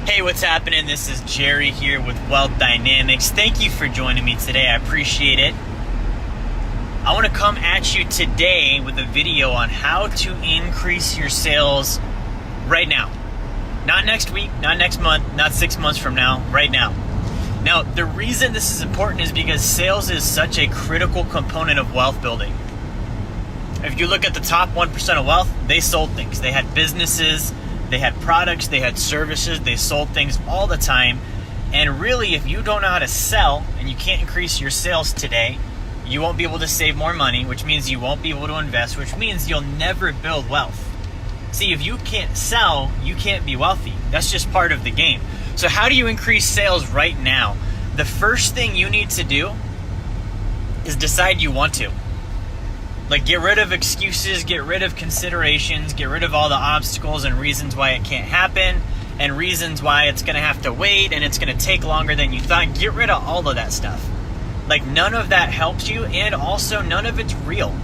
Hey, what's happening? This is Jerry here with Wealth Dynamics. Thank you for joining me today. I appreciate it. I want to come at you today with a video on how to increase your sales right now. Not next week, not next month, not 6 months from now, right now. Now, the reason this is important is because sales is such a critical component of wealth building. If you look at the top 1% of wealth, they sold things. They had businesses, they had products, they had services, they sold things all the time. And really, if you don't know how to sell and you can't increase your sales today, you won't be able to save more money, which means you won't be able to invest, which means you'll never build wealth. See, if you can't sell, you can't be wealthy. That's just part of the game. So how do you increase sales right now? The first thing you need to do is decide you want to. Like, get rid of excuses, get rid of considerations, get rid of all the obstacles and reasons why it can't happen and reasons why it's going to have to wait and it's going to take longer than you thought. Get rid of all of that stuff. Like, none of that helps you, and also none of it's real.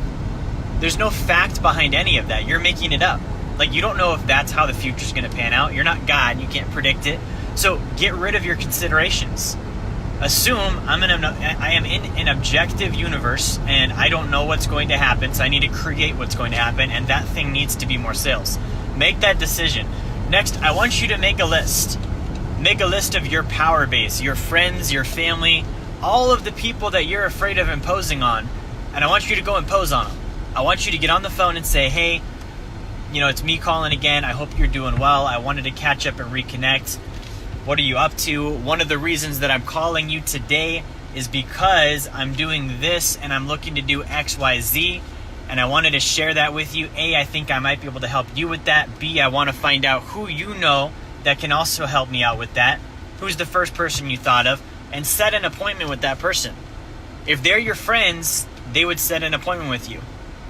There's no fact behind any of that. You're making it up. Like, you don't know if that's how the future's going to pan out. You're not God. You can't predict it. So get rid of your considerations. Assume I am in an objective universe and I don't know what's going to happen, so I need to create what's going to happen, and that thing needs to be more sales. Make that decision. Next, I want you to make a list. Make a list of your power base, your friends, your family, all of the people that you're afraid of imposing on, and I want you to go impose on them. I want you to get on the phone and say, hey, it's me calling again. I hope you're doing well. I wanted to catch up and reconnect. What are you up to? One of the reasons that I'm calling you today is because I'm doing this and I'm looking to do X, Y, Z. And I wanted to share that with you. A, I think I might be able to help you with that. B, I want to find out who you know that can also help me out with that. Who's the first person you thought of? And set an appointment with that person. If they're your friends, they would set an appointment with you.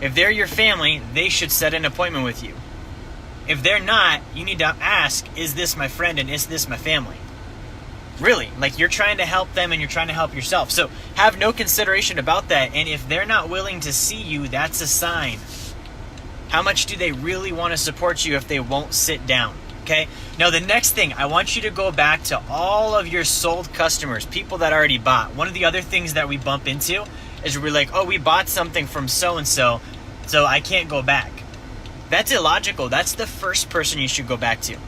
If they're your family, they should set an appointment with you. If they're not, you need to ask, is this my friend and is this my family? Really, like, you're trying to help them and you're trying to help yourself. So have no consideration about that. And if they're not willing to see you, that's a sign. How much do they really want to support you if they won't sit down? Okay. Now, the next thing, I want you to go back to all of your sold customers, people that already bought. One of the other things that we bump into is we're like, oh, we bought something from so-and-so, so I can't go back. That's illogical. That's the first person you should go back to.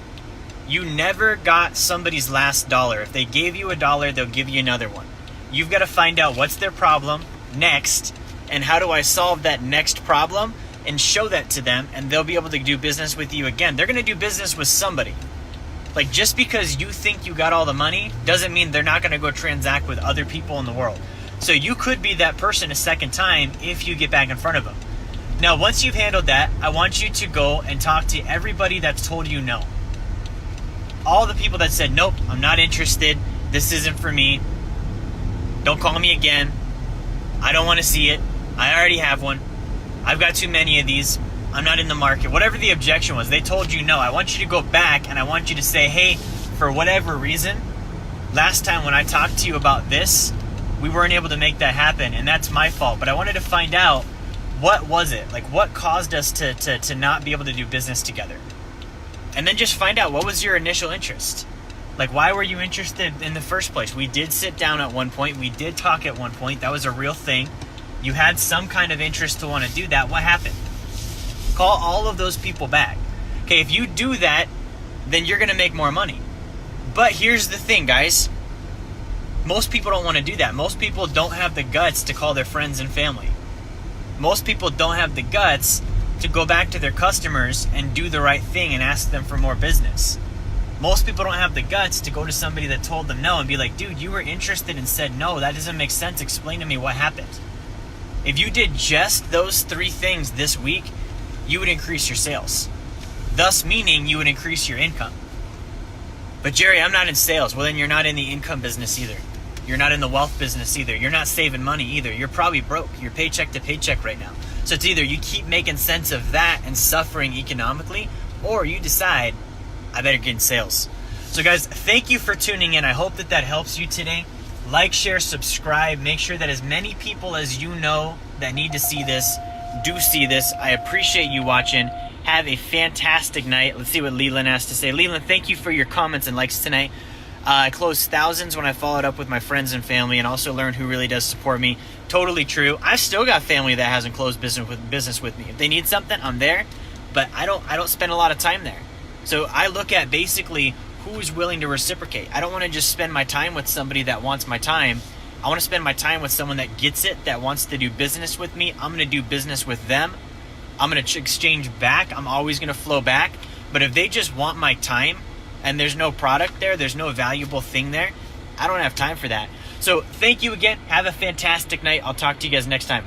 You never got somebody's last dollar. If they gave you $1, they'll give you another one. You've got to find out what's their problem next, and how do I solve that next problem, and show that to them, and they'll be able to do business with you again. They're going to do business with somebody. Like, just because you think you got all the money doesn't mean they're not going to go transact with other people in the world. So you could be that person a second time if you get back in front of them. Now, once you've handled that, I want you to go and talk to everybody that's told you no. All the people that said, nope, I'm not interested. This isn't for me. Don't call me again. I don't want to see it. I already have one. I've got too many of these. I'm not in the market. Whatever the objection was, they told you no. I want you to go back and I want you to say, hey, for whatever reason, last time when I talked to you about this, we weren't able to make that happen, and that's my fault. But I wanted to find out, what was it? Like, what caused us to not be able to do business together? And then just find out, what was your initial interest? Like, why were you interested in the first place? We did sit down at one point. We did talk at one point. That was a real thing. You had some kind of interest to want to do that. What happened? Call all of those people back. Okay, if you do that, then you're going to make more money. But here's the thing, guys. Most people don't want to do that. Most people don't have the guts to call their friends and family. Most people don't have the guts to go back to their customers and do the right thing and ask them for more business. Most people don't have the guts to go to somebody that told them no and be like, dude, you were interested and said no. That doesn't make sense. Explain to me what happened. If you did just those 3 things this week, you would increase your sales. Thus meaning you would increase your income. But Jerry, I'm not in sales. Well, then you're not in the income business either. You're not in the wealth business either. You're not saving money either. You're probably broke. You're paycheck to paycheck right now. So it's either you keep making sense of that and suffering economically, or you decide, I better get in sales. So guys, thank you for tuning in. I hope that helps you today. Like, share, subscribe. Make sure that as many people as you know that need to see this, do see this. I appreciate you watching, Have a fantastic night. Let's see what Leland has to say. Leland, thank you for your comments and likes tonight. I closed thousands when I followed up with my friends and family, and also learned who really does support me. Totally true. I've still got family that hasn't closed business with me. If they need something, I'm there, but I don't spend a lot of time there. So I look at basically who's willing to reciprocate. I don't want to just spend my time with somebody that wants my time. I want to spend my time with someone that gets it, that wants to do business with me. I'm going to do business with them. I'm going to exchange back. I'm always going to flow back. But if they just want my time and there's no product there, there's no valuable thing there, I don't have time for that. So thank you again. Have a fantastic night. I'll talk to you guys next time.